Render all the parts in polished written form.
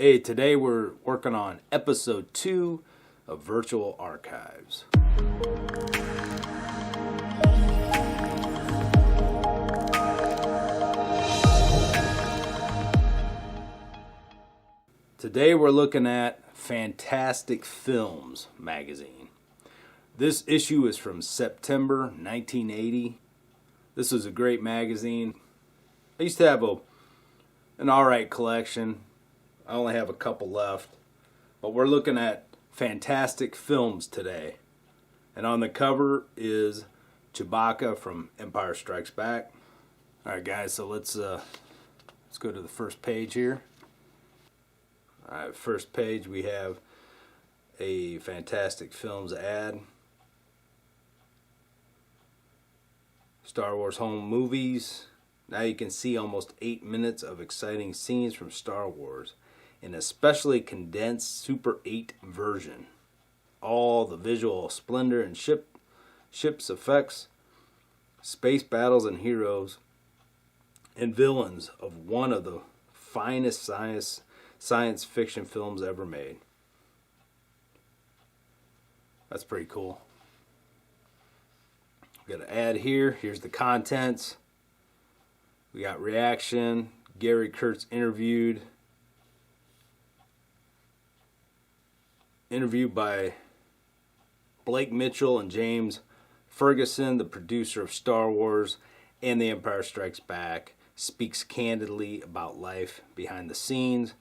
Hey, today we're working on episode 2 of Virtual Archives. Today we're looking at Fantastic Films magazine. This issue is from September 1980. This is a great magazine. I used to have an alright collection. I only have a couple left. But we're looking at Fantastic Films today. And on the cover is Chewbacca from Empire Strikes Back. Alright guys, so let's go to the first page here. Alright, first page we have a Fantastic Films ad. Star Wars Home Movies. Now you can see almost 8 minutes of exciting scenes from Star Wars in a specially condensed Super 8 version. All the visual splendor and ships effects, space battles and heroes, and villains of one of the finest science fiction films ever made. That's pretty cool. We got an ad here. Here's the contents. We got reaction. Gary Kurtz interviewed by Blake Mitchell and James Ferguson, the producer of Star Wars and The Empire Strikes Back, speaks candidly about life behind the scenes,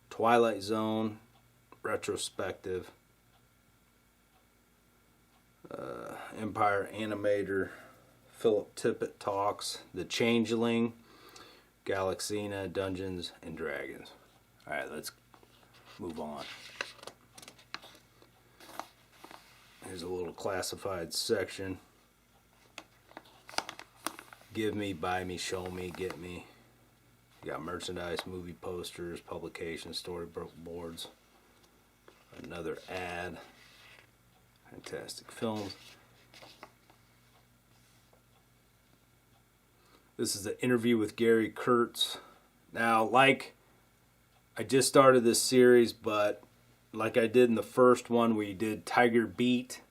Twilight Zone, retrospective, Empire animator Philip Tippett talks, The Changeling, Galaxina, Dungeons and Dragons. Alright, let's move on. Here's a little classified section. Give me, buy me, show me, get me. You got merchandise, movie posters, publications, storybook boards. Another ad. Fantastic Films. This is the interview with Gary Kurtz. Now, I just started this series, but like I did in the first one, we did Tiger Beat.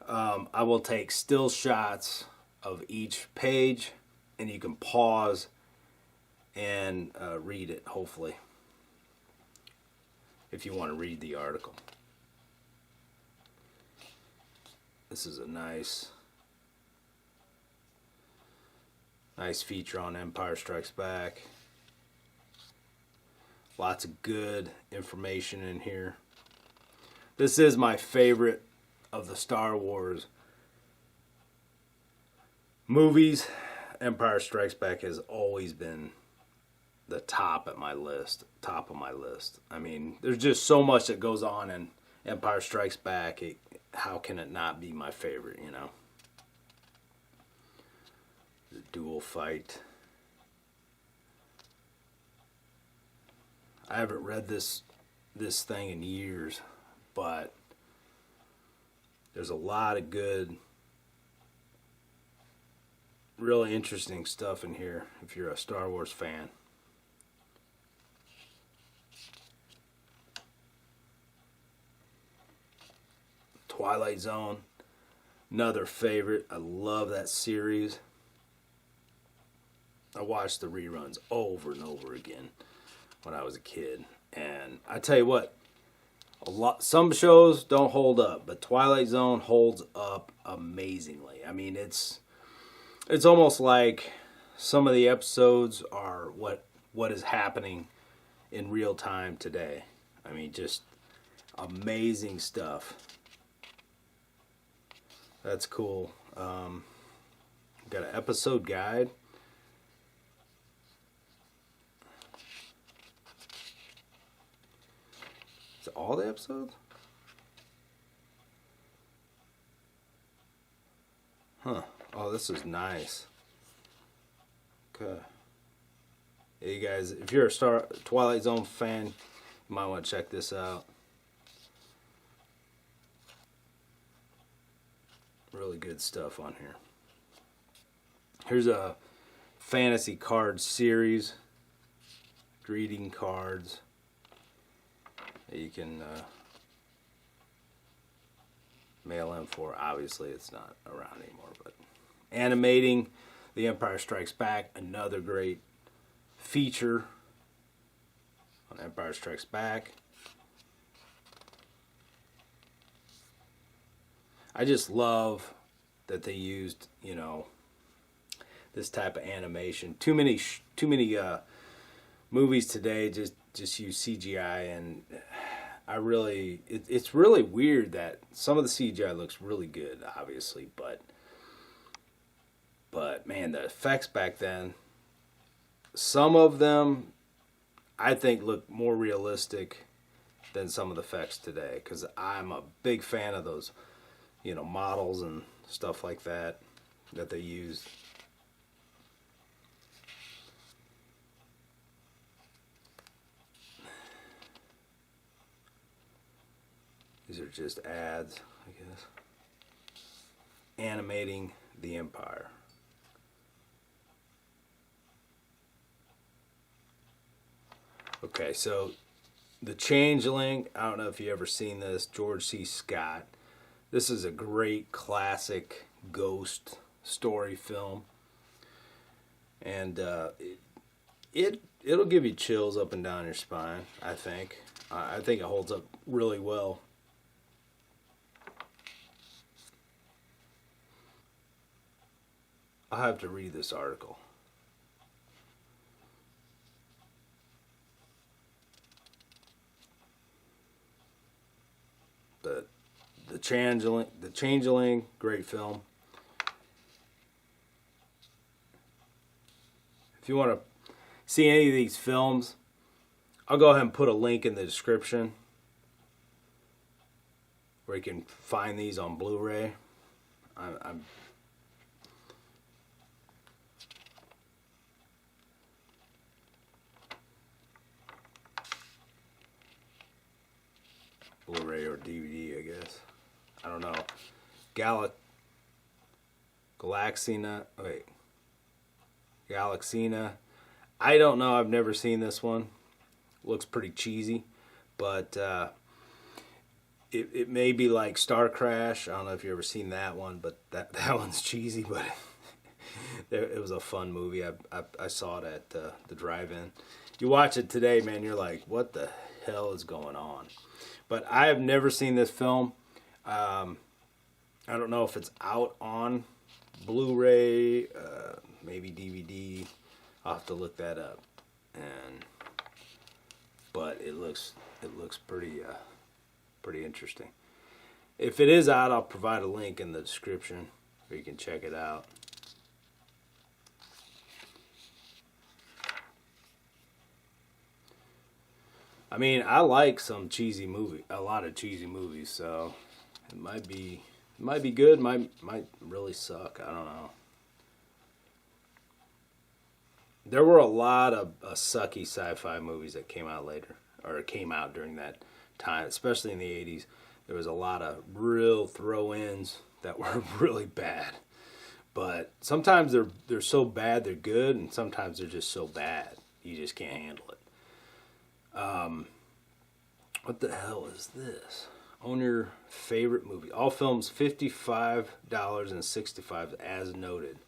I will take still shots of each page, and you can pause and read it, hopefully, if you want to read the article. This is a nice feature on Empire Strikes Back. Lots of good information in here. This is my favorite of the Star Wars movies. Empire Strikes Back has always been the top of my list. I mean, there's just so much that goes on in Empire Strikes Back. How can it not be my favorite, you know? The dual fight. I haven't read this thing in years, but there's a lot of good, really interesting stuff in here if you're a Star Wars fan. Twilight Zone, another favorite. I love that series. I watched the reruns over and over again when I was a kid, and I tell you what, some shows don't hold up, but Twilight Zone holds up amazingly. I mean, it's almost like some of the episodes are what is happening in real time today. I mean, just amazing stuff. That's cool. Got an episode guide. Is it all the episodes? Huh. Oh, this is nice. Okay. Hey, you guys, if you're a Twilight Zone fan, you might want to check this out. Really good stuff on here. Here's a fantasy card series. Greeting cards. that you can mail in for. Obviously, it's not around anymore, but Animating, The Empire Strikes Back, another great feature on Empire Strikes Back. I just love that they used, you know, this type of animation. Too many movies today just use CGI, and it's really weird that some of the CGI looks really good, obviously, but man, the effects back then, some of them I think look more realistic than some of the effects today, because I'm a big fan of those, you know, models and stuff like that they use. These are just ads, I guess. Animating the Empire. Okay, so The Changeling, I don't know if you ever seen this, George C. Scott. This is a great classic ghost story film. And it'll give you chills up and down your spine, I think. I think it holds up really well. I'll have to read this article. But the Changeling, great film. If you want to see any of these films, I'll go ahead and put a link in the description where you can find these on Blu-ray. I'm Blu-ray or DVD, I guess. I don't know. Galaxina. Wait. Galaxina. I don't know. I've never seen this one. Looks pretty cheesy, but it may be like Star Crash. I don't know if you've ever seen that one, but that one's cheesy, but it was a fun movie. I saw it at the drive-in. You watch it today, man, you're like, what the hell is going on? But I have never seen this film. I don't know if it's out on Blu-ray, maybe DVD. I'll have to look that up. But it looks pretty interesting. If it is out, I'll provide a link in the description where you can check it out. I mean, I like some cheesy movie, a lot of cheesy movies, so it might be good, might really suck. I don't know. There were a lot of sucky sci-fi movies that came out later, or came out during that time, especially in the 80s. There was a lot of real throw-ins that were really bad. But sometimes they're so bad they're good, and sometimes they're just so bad you just can't handle it. What the hell is this? Own your favorite movie. All films $55.65 as noted.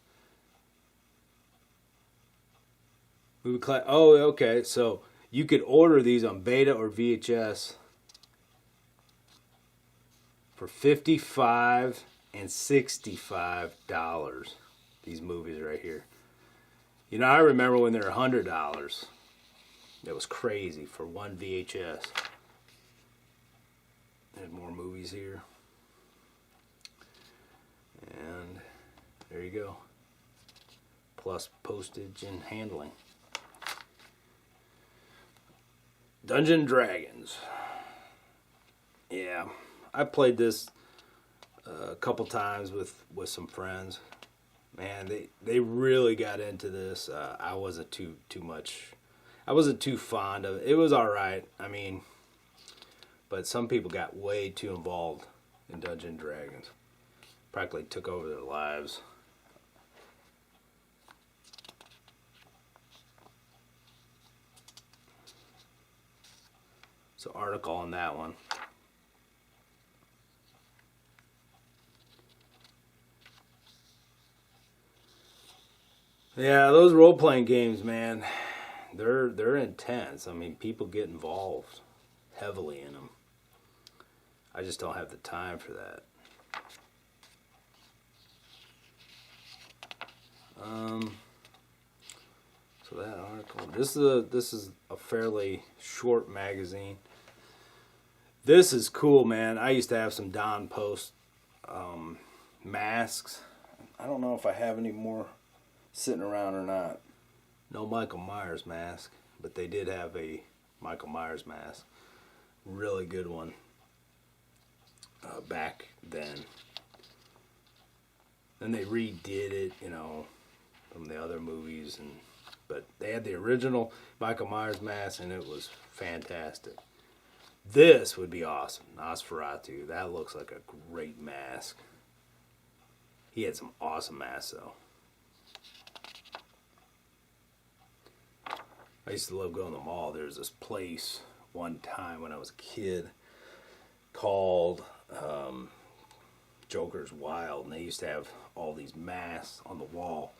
Movie class. Oh, okay. So you could order these on beta or VHS for $55 and $65. These movies right here. You know, I remember when they were $100. It was crazy for one VHS. And more movies here. And there you go. Plus postage and handling. Dungeons & Dragons. Yeah, I played this a couple times with some friends. Man, they really got into this. I wasn't too much. I wasn't too fond of it. It was all right. I mean, but some people got way too involved in Dungeons & Dragons. Practically took over their lives. So article on that one. Yeah, those role-playing games, man, they're intense. I mean, people get involved heavily in them. I just don't have the time for that. So that article. This is a fairly short magazine. This is cool, man. I used to have some Don Post masks. I don't know if I have any more sitting around or not. No Michael Myers mask, but they did have a Michael Myers mask. Really good one back then. Then they redid it, you know, from the other movies, but they had the original Michael Myers mask, and it was fantastic. This would be awesome. Nosferatu. That looks like a great mask. He had some awesome masks, though. I used to love going to the mall. There was this place one time when I was a kid called Joker's Wild, and they used to have all these masks on the wall.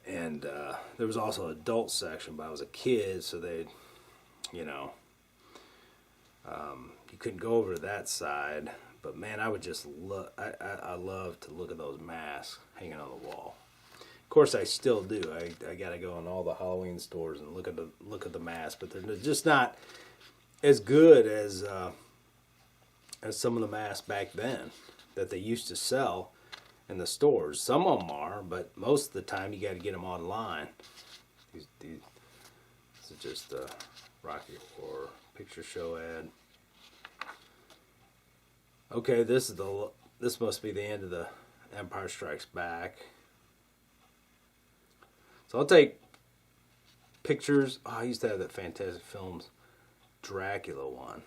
And there was also an adult section, but I was a kid, so they, you know, you couldn't go over to that side. But man, I would just I love to look at those masks hanging on the wall. Of course, I still do. I gotta go in all the Halloween stores and look at the masks, but they're just not as good as some of the masks back then that they used to sell in the stores. Some of them are, but most of the time you got to get them online. This is just a Rocky Horror Picture Show ad. Okay, this must be the end of the Empire Strikes Back. So I'll take pictures. Oh, I used to have that Fantastic Films Dracula one.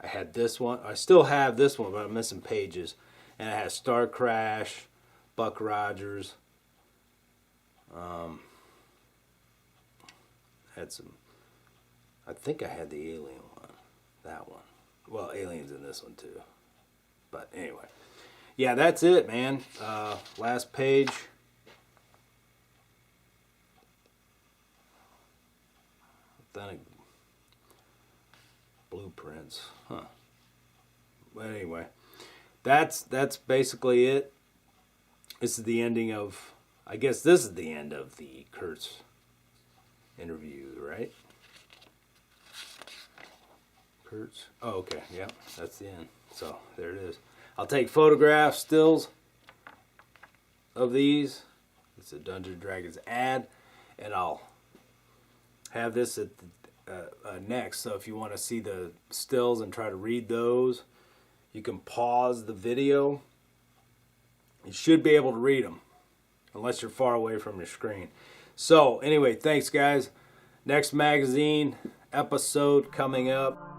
I had this one. I still have this one, but I'm missing pages. And it has Star Crash, Buck Rogers. Had some. I think I had the Alien one. That one. Well, Alien's in this one too. But anyway. Yeah, that's it, man. Last page. Authentic blueprints. Huh. But anyway. That's basically it. This is the ending of, I guess this is the end of the Kurtz interview, right? Kurtz. Oh, okay. Yep, that's the end. So there it is. I'll take photographs, stills of these. It's a Dungeons & Dragons ad, and I'll have this at the, next. So if you want to see the stills and try to read those, you can pause the video. You should be able to read them, unless you're far away from your screen. So anyway, thanks guys. Next magazine episode coming up.